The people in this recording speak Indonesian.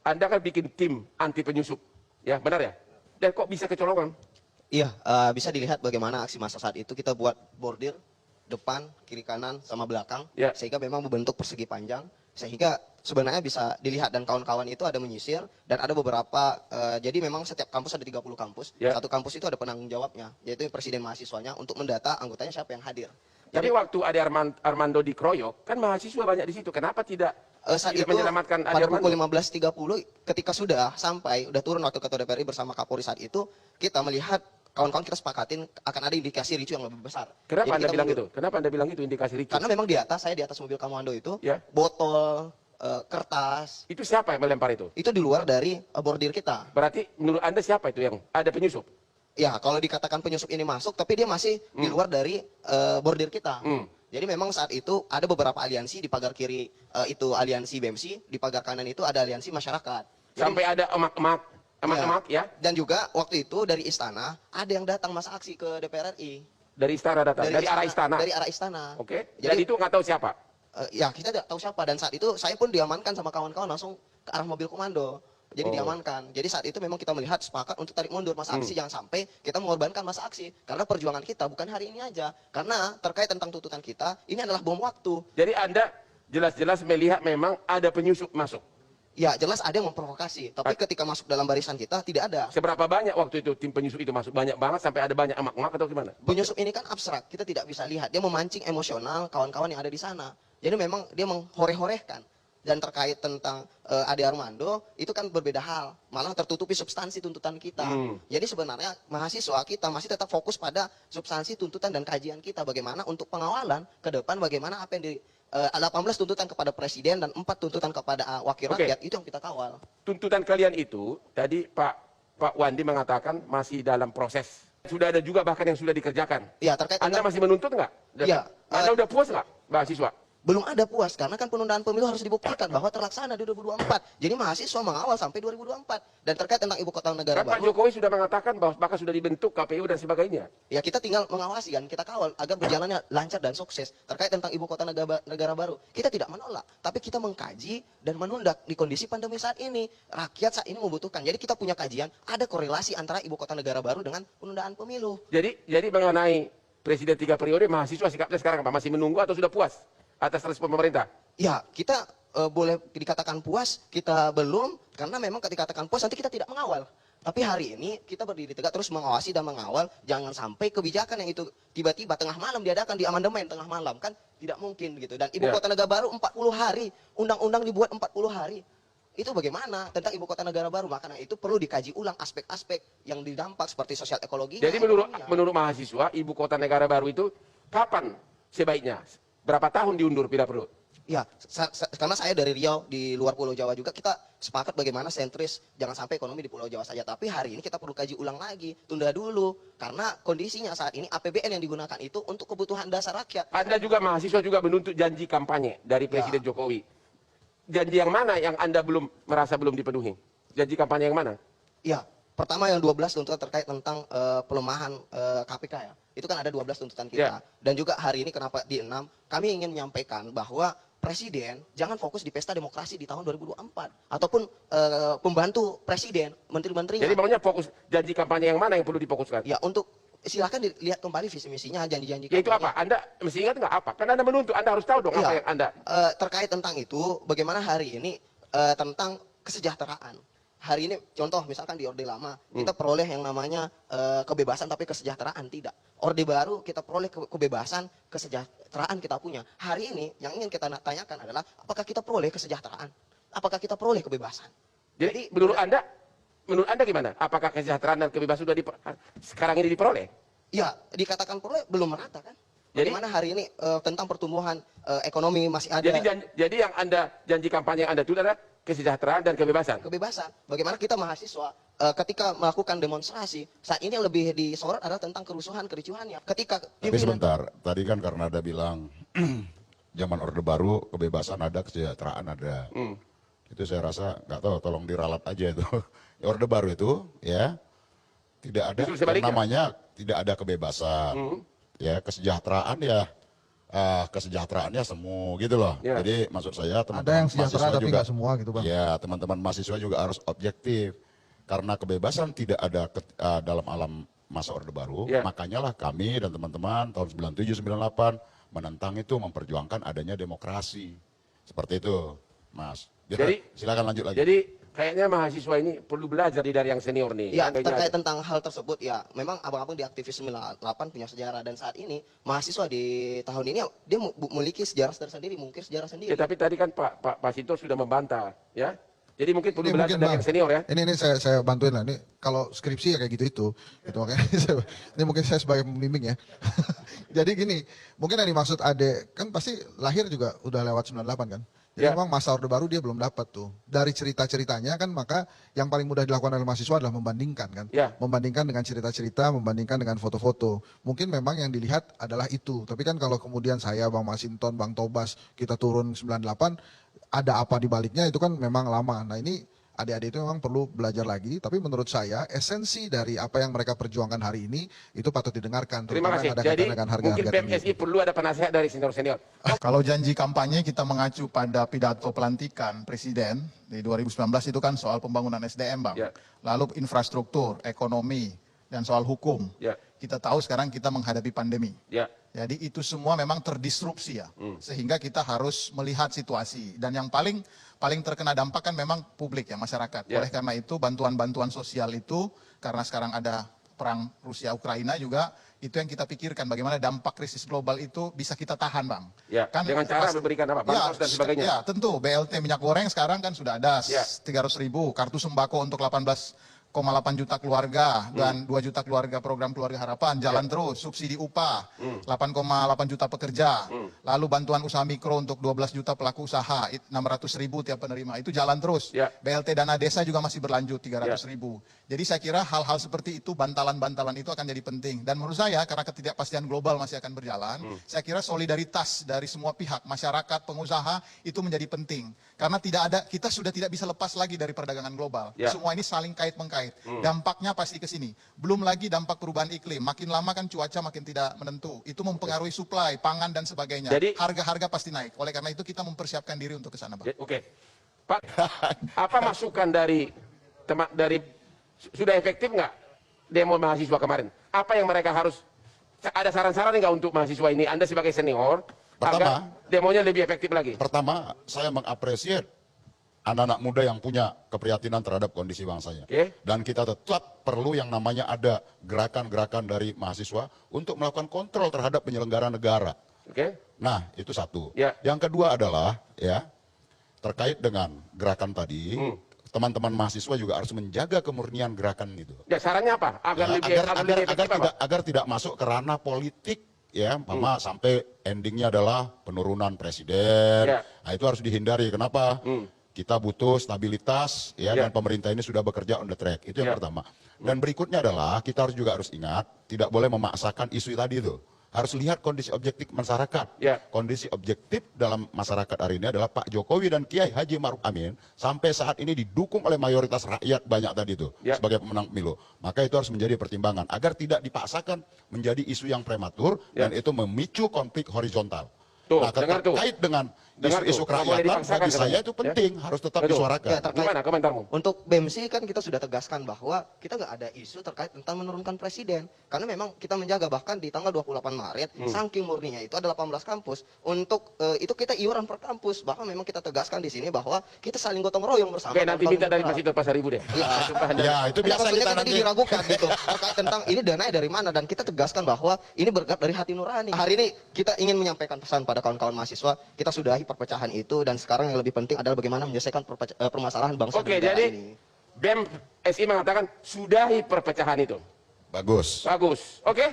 Anda kan bikin tim anti penyusup, ya benar ya? Dan kok bisa kecolongan? Iya, bisa dilihat bagaimana aksi massa saat itu kita buat bordir depan, kiri kanan, sama belakang, Ya. sehingga memang membentuk persegi panjang, sehingga sebenarnya bisa dilihat dan kawan-kawan itu ada menyisir dan ada beberapa, jadi memang setiap kampus ada 30 kampus, Ya. satu kampus itu ada penanggung jawabnya, yaitu presiden mahasiswanya untuk mendata anggotanya siapa yang hadir. Tapi waktu ada Armando dikeroyok, kan mahasiswa banyak di situ. Kenapa tidak Saat itu menyelamatkan Ade pada Armando? pukul 15.30 ketika sudah sampai, udah turun waktu ketua DPRI bersama Kapolri saat itu, kita melihat kawan-kawan kita sepakatin akan ada indikasi ricu yang lebih besar. Kenapa Jadi Anda kita bilang mundur. itu? Kenapa Anda bilang itu indikasi ricu? Karena memang di atas, saya di atas mobil komando itu, Ya. botol, kertas, Itu siapa yang melempar itu? itu di luar dari bordir kita. Berarti menurut Anda siapa itu yang ada penyusup? Ya, kalau dikatakan penyusup ini masuk, tapi dia masih di luar dari bordir kita. Jadi memang saat itu ada beberapa aliansi di pagar kiri, itu aliansi BMC, di pagar kanan itu ada aliansi masyarakat. Jadi, Sampai ada emak-emak ya? Dan juga waktu itu dari istana ada yang datang masa aksi ke DPR RI. Dari istana datang, dari arah istana. Dari arah istana. Oke. Dan Jadi itu nggak tahu siapa. ya kita tidak tahu siapa, dan saat itu saya pun diamankan sama kawan-kawan langsung ke arah mobil komando. Jadi diamankan. Jadi saat itu memang kita melihat sepakat untuk tarik mundur masa aksi, jangan sampai kita mengorbankan masa aksi. Karena perjuangan kita bukan hari ini aja. Karena terkait tentang tuntutan kita, ini adalah bom waktu. Jadi Anda jelas-jelas melihat memang ada penyusup masuk. Ya jelas ada yang memprovokasi, tapi ketika masuk dalam barisan kita tidak ada. Seberapa banyak waktu itu tim penyusup itu masuk? Banyak banget sampai ada banyak emak-emak atau gimana? Penyusup ini kan abstrak, kita tidak bisa lihat. Dia memancing emosional kawan-kawan yang ada di sana. Jadi memang dia menghoreh-horehkan. Dan terkait tentang Ade Armando, itu kan berbeda hal. Malah tertutupi substansi tuntutan kita. Jadi sebenarnya mahasiswa kita masih tetap fokus pada substansi tuntutan dan kajian kita. Bagaimana untuk pengawalan ke depan, bagaimana apa yang 18 tuntutan kepada presiden dan 4 tuntutan kepada wakil rakyat, itu yang kita kawal. Tuntutan kalian itu, tadi Pak Wandi mengatakan masih dalam proses. Sudah ada juga bahkan yang sudah dikerjakan. Ya, terkait Anda tentang, masih menuntut nggak? Iya. Anda udah puas nggak, mahasiswa? belum ada puas, karena kan penundaan pemilu harus dibuktikan bahwa terlaksana di 2024. Jadi mahasiswa mengawal sampai 2024. Dan terkait tentang ibu kota negara Kan Pak baru, Jokowi sudah mengatakan bahwa bahkan sudah dibentuk KPU dan sebagainya. ya kita tinggal mengawasi kan, kita kawal agar berjalannya lancar dan sukses. Terkait tentang ibu kota negara baru, kita tidak menolak, tapi kita mengkaji dan menunda di kondisi pandemi saat ini. Rakyat saat ini membutuhkan. Jadi kita punya kajian, ada korelasi antara ibu kota negara baru dengan penundaan pemilu. Jadi mengenai presiden 3 periode, mahasiswa sikapnya sekarang apa? Masih menunggu atau sudah puas atas respon pemerintah? Ya, kita boleh dikatakan puas, kita belum, karena memang ketika dikatakan puas nanti kita tidak mengawal. Tapi hari ini kita berdiri tegak terus mengawasi dan mengawal, jangan sampai kebijakan yang itu tiba-tiba tengah malam diadakan di amandemen tengah malam, kan tidak mungkin gitu. Dan ibu kota negara baru 40 hari, undang-undang dibuat 40 hari. Itu bagaimana tentang ibu kota negara baru? Makanya itu perlu dikaji ulang aspek-aspek yang didampak seperti sosial ekologi. Jadi menurut mahasiswa, ibu kota negara baru itu kapan sebaiknya? Berapa tahun diundur bila perlu? Ya, karena saya dari Riau, di luar Pulau Jawa juga, kita sepakat bagaimana sentris, jangan sampai ekonomi di Pulau Jawa saja. Tapi hari ini kita perlu kaji ulang lagi, tunda dulu. Karena kondisinya saat ini APBN yang digunakan itu untuk kebutuhan dasar rakyat. Anda juga mahasiswa juga menuntut janji kampanye dari Presiden Jokowi. Janji yang mana yang Anda merasa belum dipenuhi? Janji kampanye yang mana? Ya, pertama yang 12 tuntutan terkait tentang pelemahan KPK ya. Itu kan ada 12 tuntutan kita. Dan juga hari ini kenapa di 6, kami ingin menyampaikan bahwa presiden jangan fokus di pesta demokrasi di tahun 2024. Ataupun pembantu presiden, menteri-menterinya. Jadi maunya fokus janji kampanye yang mana yang perlu difokuskan? Ya, untuk silakan dilihat kembali visi misinya, janji-janji. Ya itu apa? Anda mesti ingat nggak apa? Kan Anda menuntut, Anda harus tahu dong apa yang Anda... terkait tentang itu, bagaimana hari ini tentang kesejahteraan. Hari ini contoh misalkan di Orde Lama, kita peroleh yang namanya kebebasan tapi kesejahteraan tidak. Orde Baru kita peroleh kebebasan, kesejahteraan kita punya. Hari ini yang ingin kita tanyakan adalah apakah kita peroleh kesejahteraan? Apakah kita peroleh kebebasan? Jadi menurut Anda gimana? Apakah kesejahteraan dan kebebasan sudah sekarang ini diperoleh? Ya, dikatakan peroleh belum merata kan? Bagaimana hari ini tentang pertumbuhan ekonomi masih ada. Jadi yang Anda janji kampanye yang Anda itu adalah kesejahteraan dan kebebasan. Kebebasan. Bagaimana kita mahasiswa ketika melakukan demonstrasi, saat ini yang lebih disorot adalah tentang kerusuhan, kericuhannya. Ketika Tapi sebentar, tadi kan karena ada bilang zaman Orde Baru kebebasan ada, kesejahteraan ada. Itu saya rasa nggak tahu, tolong diralat aja itu. Orde Baru itu ya tidak ada yang namanya tidak ada kebebasan. Ya, kesejahteraan ya kesejahteraannya semu gitu loh. Ya. Jadi maksud saya Ada teman-teman yang sejahtera mahasiswa tapi juga, nggak semua gitu Bang. ya teman-teman mahasiswa juga harus objektif. Karena kebebasan tidak ada dalam alam masa Orde Baru, Ya. makanya lah kami dan teman-teman tahun 97-98 menentang itu, memperjuangkan adanya demokrasi. Seperti itu, Mas. Jadi- Silakan lanjut lagi. Jadi kayaknya mahasiswa ini perlu belajar dari yang senior nih. Ya, Kan kayaknya terkait ada. tentang hal tersebut ya, memang abang-abang di aktivis 98 punya sejarah dan saat ini mahasiswa di tahun ini dia memiliki sejarah tersendiri, mungkin sejarah Ya, sendiri. tapi tadi kan Pak Sinto sudah membantah, ya. Jadi mungkin perlu Ini belajar mungkin dari Bang, yang senior ya. Ini saya bantuin lah. Ini kalau skripsi ya kayak gitu makanya ini mungkin saya sebagai pembimbing ya. Jadi gini, mungkin yang dimaksud Ade kan pasti lahir juga udah lewat 98 kan. Jadi Ya. memang masa Orde Baru dia belum dapat tuh. Dari cerita-ceritanya kan maka yang paling mudah dilakukan oleh mahasiswa adalah membandingkan kan. Ya. Membandingkan dengan cerita-cerita, membandingkan dengan foto-foto. Mungkin memang yang dilihat adalah itu. Tapi kan kalau kemudian saya, Bang Masinton, Bang Tobas, kita turun 98, ada apa di baliknya itu kan memang lama. Nah ini adik-adik itu memang perlu belajar lagi. Tapi menurut saya esensi dari apa yang mereka perjuangkan hari ini itu patut didengarkan. Terima terutama kasih. yang ada Jadi kaitan dengan mungkin harga-harga tinggi. PMSI perlu ada penasehat dari senior-senior. Kalau janji kampanye kita mengacu pada pidato pelantikan Presiden di 2019 itu kan soal pembangunan SDM Bang. Ya. Lalu infrastruktur, ekonomi, dan soal hukum. Ya. Kita tahu sekarang kita menghadapi pandemi. Ya. Jadi itu semua memang terdisrupsi ya. Sehingga kita harus melihat situasi. Dan yang paling terkena dampak kan memang publik ya, masyarakat. Ya. Oleh karena itu bantuan-bantuan sosial itu, karena sekarang ada perang Rusia-Ukraina juga, itu yang kita pikirkan bagaimana dampak krisis global itu bisa kita tahan Bang. Ya, dengan cara memberikan apa, bansos dan sebagainya. Ya tentu, BLT minyak goreng sekarang kan sudah ada Ya. 300.000, kartu sembako untuk 18,8 juta keluarga dan 2 juta keluarga program keluarga harapan jalan terus, subsidi upah 8,8 juta pekerja, lalu bantuan usaha mikro untuk 12 juta pelaku usaha 600.000 tiap penerima itu jalan terus. Ya. BLT dana desa juga masih berlanjut 300.000. Jadi saya kira hal-hal seperti itu, bantalan-bantalan itu akan jadi penting. Dan menurut saya karena ketidakpastian global masih akan berjalan, saya kira solidaritas dari semua pihak, masyarakat, pengusaha itu menjadi penting. Karena kita sudah tidak bisa lepas lagi dari perdagangan global. Ya. Semua ini saling kait-mengkait. Dampaknya pasti ke sini. Belum lagi dampak perubahan iklim. Makin lama kan cuaca makin tidak menentu. Itu mempengaruhi suplai, pangan dan sebagainya. Jadi- harga-harga pasti naik. Oleh karena itu kita mempersiapkan diri untuk ke sana, Bang. Ya, oke. Pak, apa masukan dari sudah efektif nggak demo mahasiswa kemarin? Apa yang mereka harus, ada saran-saran nggak untuk mahasiswa ini? Anda sebagai senior, agar Pertama- demonya lebih efektif lagi. Pertama, saya mengapresiasi anak-anak muda yang punya keprihatinan terhadap kondisi bangsanya. Oke. Dan kita tetap perlu yang namanya ada gerakan-gerakan dari mahasiswa untuk melakukan kontrol terhadap penyelenggara negara. Oke? Nah, itu satu. Ya. Yang kedua adalah ya terkait dengan gerakan tadi, teman-teman mahasiswa juga harus menjaga kemurnian gerakan itu. Ya, sarannya apa? Agar Ya, lebih efektif apa? agar tidak masuk ke ranah politik ya, mama sampai endingnya adalah penurunan presiden. Ya. Nah, itu harus dihindari. Kenapa? Kita butuh stabilitas ya, Ya. dan pemerintah ini sudah bekerja on the track. Itu yang Ya. pertama. Dan berikutnya adalah kita harus ingat tidak boleh memaksakan isu tadi itu. Harus lihat kondisi objektif masyarakat. Ya. Kondisi objektif dalam masyarakat hari ini adalah Pak Jokowi dan Kiai Haji Maruf Amin sampai saat ini didukung oleh mayoritas rakyat banyak tadi itu Ya. sebagai pemenang pemilu. Maka itu harus menjadi pertimbangan agar tidak dipaksakan menjadi isu yang prematur Ya. dan itu memicu konflik horizontal. Tuh, Nah, dengar tuh. terkait dengan Dengar isu-isu tuh, nggak boleh kerakyatan dipaksakan bagi saya katanya. itu Ya. penting, harus tetap Betul. disuarakan. Ya, terkait- Gimana komentarmu? Untuk BEMSI kan kita sudah tegaskan bahwa kita nggak ada isu terkait tentang menurunkan presiden. Karena memang kita menjaga bahkan di tanggal 28 Maret, saking murninya itu ada 18 kampus. Untuk itu kita iuran per kampus. Bahkan memang kita tegaskan di sini bahwa kita saling gotong royong bersama. Oke, nanti minta dari Mas Masih Ito Pasaribu deh. Iya. Sumpah Anda. Ya, itu biasa maksudnya kita kan tadi nanti. diragukan gitu terkait tentang ini dananya dari mana dan kita tegaskan bahwa ini berkat dari hati nurani. Hari ini kita ingin menyampaikan pesan pada kawan-kawan mahasiswa, kita sudahi perpecahan itu dan sekarang yang lebih penting adalah bagaimana menyelesaikan permasalahan bangsa Oke, dan negara jadi ini. BEM SI mengatakan sudahi perpecahan itu. Bagus. Bagus. Oke.